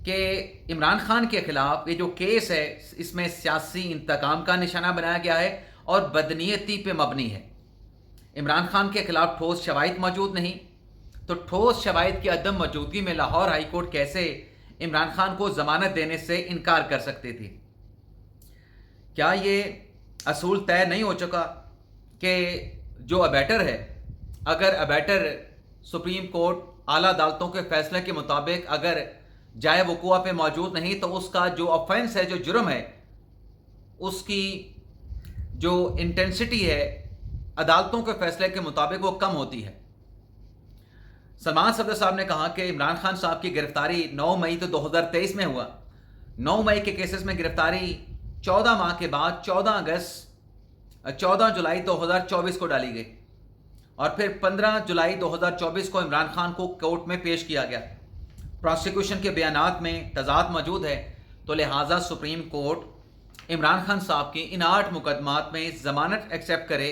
کہ عمران خان کے خلاف یہ جو کیس ہے اس میں سیاسی انتقام کا نشانہ بنایا گیا ہے اور بدنیتی پہ مبنی ہے۔ عمران خان کے خلاف ٹھوس شواہد موجود نہیں، تو ٹھوس شواہد کی عدم موجودگی میں لاہور ہائی کورٹ کیسے عمران خان کو ضمانت دینے سے انکار کر سکتی تھی؟ کیا یہ اصول طے نہیں ہو چکا کہ جو ابیٹر ہے، اگر ابیٹر سپریم کورٹ اعلیٰ عدالتوں کے فیصلے کے مطابق اگر جائے وقوع پہ موجود نہیں تو اس کا جو آفینس ہے، جو جرم ہے، اس کی جو انٹینسٹی ہے عدالتوں کے فیصلے کے مطابق وہ کم ہوتی ہے۔ سلمان صفدر صاحب نے کہا کہ عمران خان صاحب کی گرفتاری 9 مئی 2023 میں ہوا۔ 9 مئی کے کیسز میں گرفتاری 14 ماہ کے بعد 14 جولائی 2024 کو ڈالی گئی اور پھر 15 جولائی 2024 کو عمران خان کو کورٹ میں پیش کیا گیا۔ پراسیکیوشن کے بیانات میں تضاد موجود ہے، تو لہٰذا سپریم کورٹ عمران خان صاحب کی ان 8 مقدمات میں ضمانت ایکسیپٹ کرے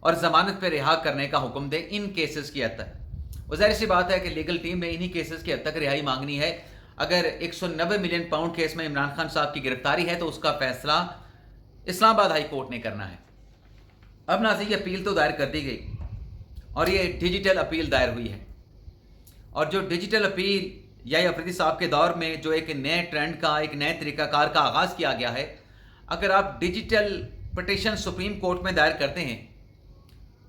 اور ضمانت پہ رہا کرنے کا حکم دے ان کیسز کی حد تک۔ وہ ظاہر سی بات ہے کہ لیگل ٹیم نے انہی کیسز کی حد تک رہائی مانگنی ہے۔ اگر 190 ملین پاؤنڈ کیس میں عمران خان صاحب کی گرفتاری ہے تو اس کا فیصلہ اسلام آباد ہائی کورٹ نے کرنا ہے۔ اب ناظرین، یہ اپیل تو دائر کر دی گئی اور یہ ڈیجیٹل اپیل دائر ہوئی ہے، اور جو ڈیجیٹل اپیل یا افریدی صاحب کے دور میں جو ایک نئے ٹرینڈ کا، ایک نئے طریقہ کار کا آغاز کیا گیا ہے، اگر آپ ڈیجیٹل پٹیشن سپریم کورٹ میں دائر کرتے ہیں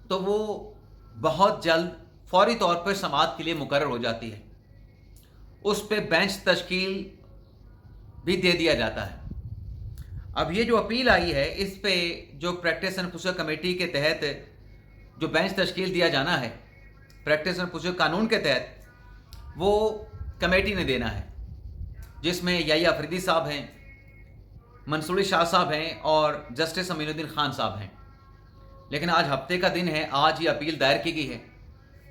تو وہ بہت جلد فوری طور پر سماعت کے لیے مقرر ہو جاتی ہے، اس پہ بینچ تشکیل بھی دے دیا جاتا ہے۔ اب یہ جو اپیل آئی ہے اس پہ جو پریکٹس اینڈ پروسیجر کمیٹی کے تحت جو بینچ تشکیل دیا جانا ہے پریکٹس اینڈ پروسیجر قانون کے تحت، وہ کمیٹی نے دینا ہے، جس میں یحییٰ افریدی صاحب ہیں، منصور شاہ صاحب ہیں اور جسٹس امین الدین خان صاحب ہیں۔ لیکن آج ہفتے کا دن ہے، آج یہ اپیل دائر کی گئی ہے۔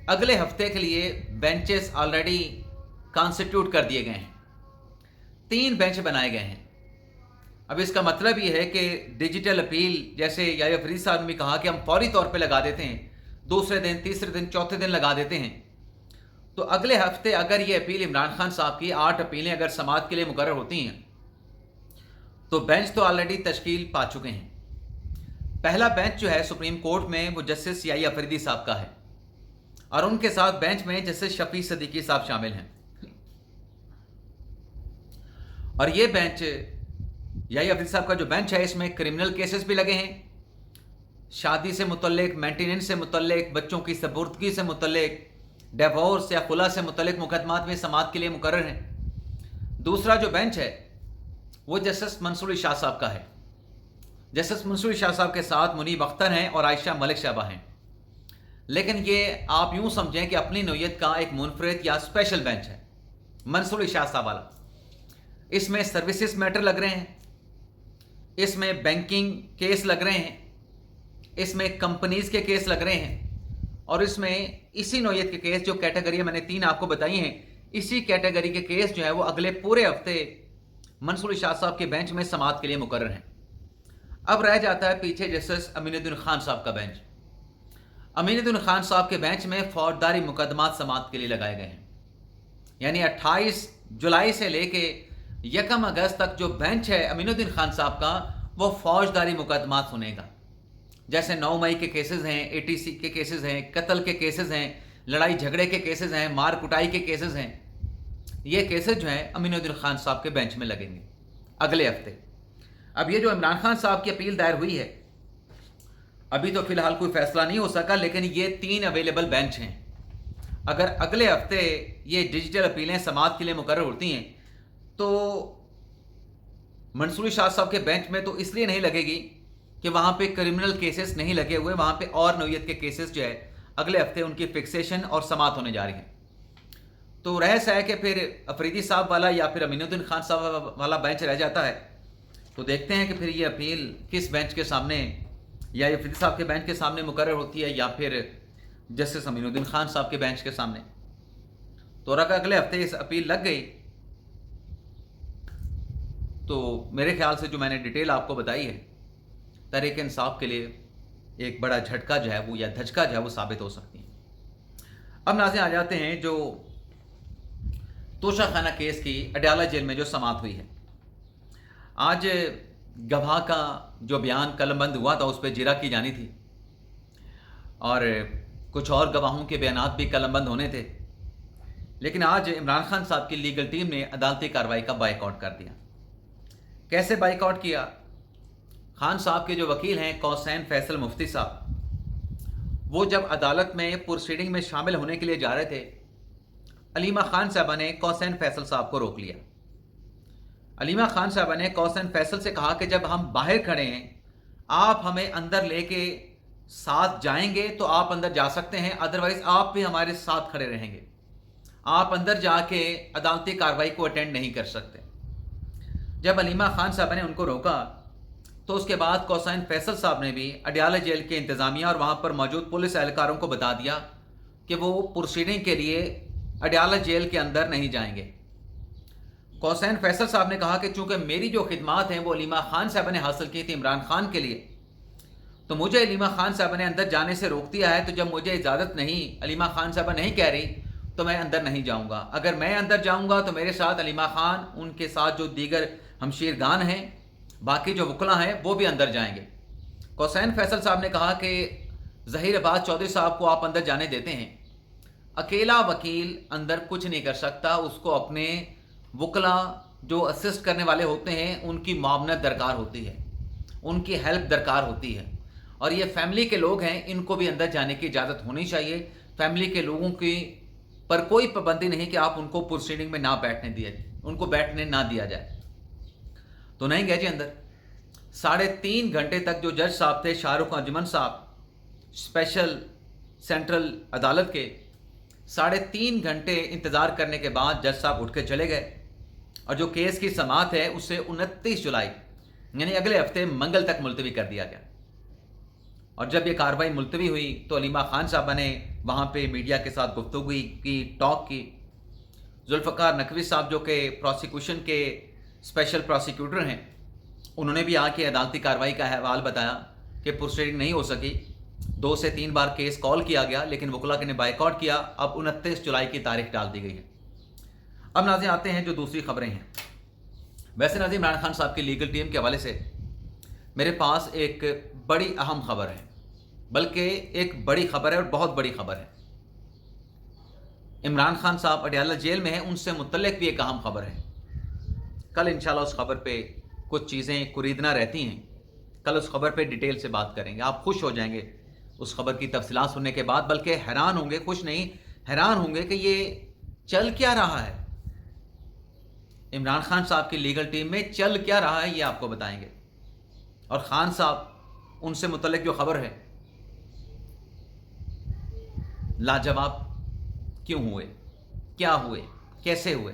اگلے ہفتے کے لیے بینچز آلریڈی کانسٹیٹیوٹ کر دیے گئے ہیں، 3 بینچ بنائے گئے ہیں۔ اب اس کا مطلب یہ ہے کہ ڈیجیٹل اپیل، جیسے یحییٰ افریدی صاحب نے بھی کہا کہ ہم فوری طور پہ لگا دیتے ہیں، دوسرے دن، تیسرے دن، چوتھے دن لگا دیتے ہیں، تو اگلے ہفتے اگر یہ اپیل عمران خان صاحب کی 8 اپیلیں اگر سماعت کے لیے مقرر ہوتی ہیں تو بینچ تو آلریڈی تشکیل پا چکے ہیں۔ پہلا بینچ جو ہے سپریم کورٹ میں وہ جسٹس یحییٰ افریدی صاحب کا ہے، اور ان کے ساتھ بینچ میں جسٹس شفیع صدیقی صاحب شامل ہیں۔ اور یہ بینچ، یحییٰ افریدی صاحب کا جو بینچ ہے، اس میں کرمنل کیسز بھی لگے ہیں، شادی سے متعلق، مینٹیننس سے متعلق، بچوں کی سپردگی سے متعلق، ڈیورس یا خلا سے متعلق مقدمات میں سماعت کے لیے مقرر ہیں۔ دوسرا جو بینچ ہے وہ جسٹس منصور شاہ صاحب کا ہے۔ جسٹس منصور شاہ صاحب کے ساتھ منیب اختر ہیں اور عائشہ ملک شعبہ ہیں۔ لیکن یہ آپ یوں سمجھیں کہ اپنی نوعیت کا ایک منفرد یا اسپیشل بینچ ہے منصور شاہ صاحب والا۔ اس میں سروسز میٹر لگ رہے ہیں، اس میں بینکنگ کیس لگ رہے ہیں، اس میں کمپنیز کے کیس لگ رہے ہیں، اور اس میں اسی نوعیت کے کیس جو کیٹیگری میں نے 3 آپ کو بتائی ہیں، اسی کیٹیگری کے کیس جو ہے وہ اگلے پورے ہفتے منصور شاہ صاحب کے بینچ میں سماعت کے لیے مقرر ہیں۔ اب رہ جاتا ہے پیچھے جسٹس امین الدین خان صاحب کا بینچ۔ امین الدین خان صاحب کے بینچ میں فوجداری مقدمات سماعت کے لیے لگائے گئے ہیں، یعنی 28 جولائی سے لے کے 1 اگست تک جو بینچ ہے امین الدین خان صاحب کا، وہ فوجداری مقدمات سنے گا۔ جیسے 9 مئی کے کیسز ہیں، ATC کے کیسز ہیں، قتل کے کیسز ہیں، لڑائی جھگڑے کے کیسز ہیں، مار کٹائی کے کیسز ہیں، یہ کیسز جو ہیں امین الدین خان صاحب کے بینچ میں لگیں گے اگلے ہفتے۔ اب یہ جو عمران خان صاحب کی اپیل دائر ہوئی ہے، ابھی تو فی الحال کوئی فیصلہ نہیں ہو سکا، لیکن یہ 3 اویلیبل بینچ ہیں۔ اگر اگلے ہفتے یہ ڈیجیٹل اپیلیں سماعت کے لیے مقرر ہوتی ہیں تو منصور شاہ صاحب کے بینچ میں تو اس لیے نہیں لگے گی کہ وہاں پہ کرمنل کیسز نہیں لگے ہوئے، وہاں پہ اور نوعیت کے کیسز جو ہے اگلے ہفتے ان کی فکسیشن اور سماعت ہونے جا رہی ہیں۔ تو رہس ہے کہ پھر افریدی صاحب والا یا پھر امین الدین خان صاحب والا بینچ رہ جاتا ہے، تو دیکھتے ہیں کہ پھر یہ اپیل کس بینچ کے سامنے، یا افریدی صاحب کے بینچ کے سامنے مقرر ہوتی ہے یا پھر جسٹس امین الدین خان صاحب کے بینچ کے سامنے۔ تو اگر اگلے ہفتے اس اپیل لگ گئی تو میرے خیال سے جو میں نے ڈیٹیل آپ کو بتائی ہے، تحریک انصاف کے لیے ایک بڑا جھٹکا جو ہے وہ یا دھچکا جو ہے وہ ثابت ہو سکتی ہے۔ اب ناظرین آ جاتے ہیں جو توشہ خانہ کیس کی اڈیالہ جیل میں جو سماعت ہوئی ہے، آج گواہ کا جو بیان قلم بند ہوا تھا اس پہ جرا کی جانی تھی، اور کچھ اور گواہوں کے بیانات بھی قلم بند ہونے تھے، لیکن آج عمران خان صاحب کی لیگل ٹیم نے عدالتی کارروائی کا بائیک آؤٹ کر دیا۔ کیسے بائیک آؤٹ کیا؟ خان صاحب کے جو وکیل ہیں کوسین فیصل مفتی صاحب، وہ جب عدالت میں پروسیڈنگ میں شامل ہونے کے لیے جا رہے تھے، علیمہ خان صاحبہ نے کوسین فیصل صاحب کو روک لیا۔ علیمہ خان صاحبہ نے کوسین فیصل سے کہا کہ جب ہم باہر کھڑے ہیں، آپ ہمیں اندر لے کے ساتھ جائیں گے تو آپ اندر جا سکتے ہیں، ادروائز آپ بھی ہمارے ساتھ کھڑے رہیں گے، آپ اندر جا کے عدالتی کارروائی کو اٹینڈ نہیں کر سکتے۔ جب علیمہ خان صاحبہ نے ان کو روکا تو اس کے بعد کوسین فیصل صاحب نے بھی اڈیالہ جیل کے انتظامیہ اور وہاں پر موجود پولیس اہلکاروں کو بتا دیا کہ وہ پروسیڈنگ کے لیے اڈیالہ جیل کے اندر نہیں جائیں گے۔ کوسین فیصل صاحب نے کہا کہ چونکہ میری جو خدمات ہیں وہ علیمہ خان صاحبہ نے حاصل کی تھی عمران خان کے لیے، تو مجھے علیمہ خان صاحبہ نے اندر جانے سے روک دیا ہے، تو جب مجھے اجازت نہیں، علیمہ خان صاحبہ نہیں کہہ رہی، تو میں اندر نہیں جاؤں گا۔ اگر میں اندر جاؤں گا تو میرے ساتھ علیمہ خان، ان کے ساتھ جو دیگر ہمشیرگان ہیں، باقی جو وکلاء ہیں، وہ بھی اندر جائیں گے۔ کوسین فیصل صاحب نے کہا کہ ظہیر عباس چودھری صاحب کو آپ اندر جانے دیتے ہیں، اکیلا وکیل اندر کچھ نہیں کر سکتا، اس کو اپنے وکلاء جو اسسٹ کرنے والے ہوتے ہیں ان کی معاونت درکار ہوتی ہے، ان کی ہیلپ درکار ہوتی ہے، اور یہ فیملی کے لوگ ہیں، ان کو بھی اندر جانے کی اجازت ہونی چاہیے۔ فیملی کے لوگوں کی پر کوئی پابندی نہیں کہ آپ ان کو پروسیڈنگ میں نہ بیٹھنے دیا جائے، ان کو بیٹھنے نہ دیا جائے، تو نہیں گئے جی اندر۔ 3.5 گھنٹے تک جو جج صاحب تھے شاہ رخ انجمن صاحب اسپیشل سینٹرل عدالت کے، 3.5 گھنٹے انتظار کرنے کے بعد جج صاحب اٹھ کے چلے گئے، اور جو کیس کی سماعت ہے اسے 29 جولائی یعنی اگلے ہفتے منگل تک ملتوی کر دیا گیا۔ اور جب یہ کارروائی ملتوی ہوئی تو علیمہ خان صاحبہ نے وہاں پہ میڈیا کے ساتھ گفتگو کی، ٹاک کی۔ ذوالفقار نقوی صاحب جو کہ پروسیکیوشن کے اسپیشل پروسیکیوٹر ہیں، انہوں نے بھی آ کے عدالتی کارروائی کا احوال بتایا کہ پروسیڈنگ نہیں ہو سکی، 2 سے 3 بار کیس کال کیا گیا لیکن وکلاء نے بائیک آؤٹ کیا۔ اب 29 جولائی کی تاریخ ڈال دی گئی ہے۔ اب ناظرین آتے ہیں جو دوسری خبریں ہیں۔ ویسے ناظرین عمران خان صاحب کی لیگل ٹیم کے حوالے سے میرے پاس ایک بڑی اہم خبر ہے، بلکہ ایک بڑی خبر ہے اور بہت بڑی خبر ہے۔ عمران خان صاحب اڈیالہ جیل میں ہیں، ان سے متعلق بھی ایک اہم خبر ہے۔ کل انشاءاللہ اس خبر پہ کچھ چیزیں کریدنا رہتی ہیں، کل اس خبر پہ ڈیٹیل سے بات کریں گے، آپ خوش ہو جائیں گے اس خبر کی تفصیلات سننے کے بعد، بلکہ حیران ہوں گے، خوش نہیں حیران ہوں گے کہ یہ چل کیا رہا ہے، عمران خان صاحب کی لیگل ٹیم میں چل کیا رہا ہے، یہ آپ کو بتائیں گے۔ اور خان صاحب ان سے متعلق جو خبر ہے، لاجواب کیوں ہوئے، کیا ہوئے، کیسے ہوئے،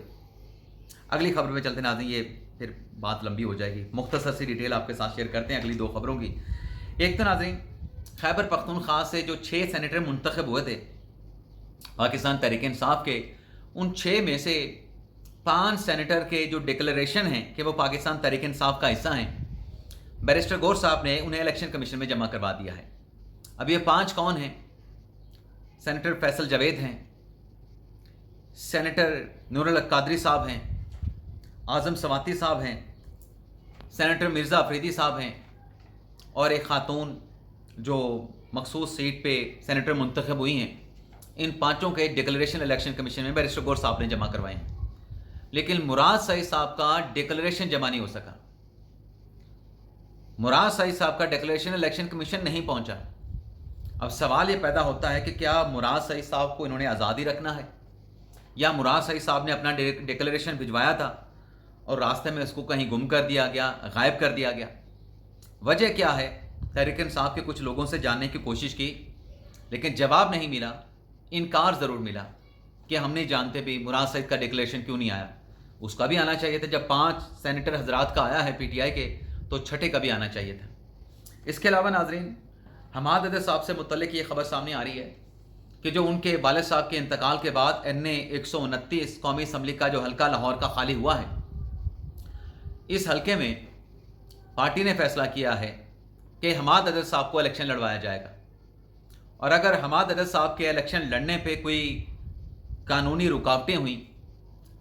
اگلی خبر پہ چلتے ناظرین، یہ پھر بات لمبی ہو جائے گی، مختصر سی ڈیٹیل آپ کے ساتھ شیئر کرتے ہیں اگلی 2 خبروں کی۔ ایک تو ناظرین خیبر پختونخوا سے جو 6 سینیٹر منتخب ہوئے تھے پاکستان تحریک انصاف کے، ان 6 میں سے 5 سینیٹر کے جو ڈکلیریشن ہیں کہ وہ پاکستان تحریک انصاف کا حصہ ہیں، بیرسٹر گور صاحب نے انہیں الیکشن کمیشن میں جمع کروا دیا ہے۔ اب یہ 5 کون ہیں؟ سینیٹر فیصل جاوید ہیں، سینیٹر نور الحق قادری صاحب ہیں، اعظم سواتی صاحب ہیں، سینیٹر مرزا افریدی صاحب ہیں، اور ایک خاتون جو مخصوص سیٹ پہ سینیٹر منتخب ہوئی ہیں۔ ان 5 کے ڈکلیریشن الیکشن کمیشن میں بیرسٹر گور صاحب نے جمع کروائے ہیں، لیکن مراد سعید صاحب کا ڈکلیریشن جمع نہیں ہو سکا۔ مراد سعید صاحب کا ڈکلیریشن الیکشن کمیشن نہیں پہنچا۔ اب سوال یہ پیدا ہوتا ہے کہ کیا مراد سعید صاحب کو انہوں نے آزادی رکھنا ہے، یا مراد سعید صاحب نے اپنا ڈکلیریشن بھجوایا تھا اور راستے میں اس کو کہیں گم کر دیا گیا، غائب کر دیا گیا؟ وجہ کیا ہے؟ تحریک انصاف کے کچھ لوگوں سے جاننے کی کوشش کی لیکن جواب نہیں ملا، انکار ضرور ملا کہ ہم نہیں جانتے بھی مراد سعید کا ڈکلیریشن کیوں نہیں آیا۔ اس کا بھی آنا چاہیے تھا، جب 5 سینیٹر حضرات کا آیا ہے پی ٹی آئی کے، تو 6 کا بھی آنا چاہیے تھا۔ اس کے علاوہ ناظرین حماد عدد صاحب سے متعلق یہ خبر سامنے آ رہی ہے کہ جو ان کے والد صاحب کے انتقال کے بعد NA 129 قومی اسمبلی کا جو حلقہ لاہور کا خالی ہوا ہے، اس حلقے میں پارٹی نے فیصلہ کیا ہے کہ حماد عدد صاحب کو الیکشن لڑوایا جائے گا، اور اگر حماد عدد صاحب کے الیکشن لڑنے پہ کوئی قانونی رکاوٹیں ہوئیں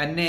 NA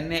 NA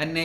NA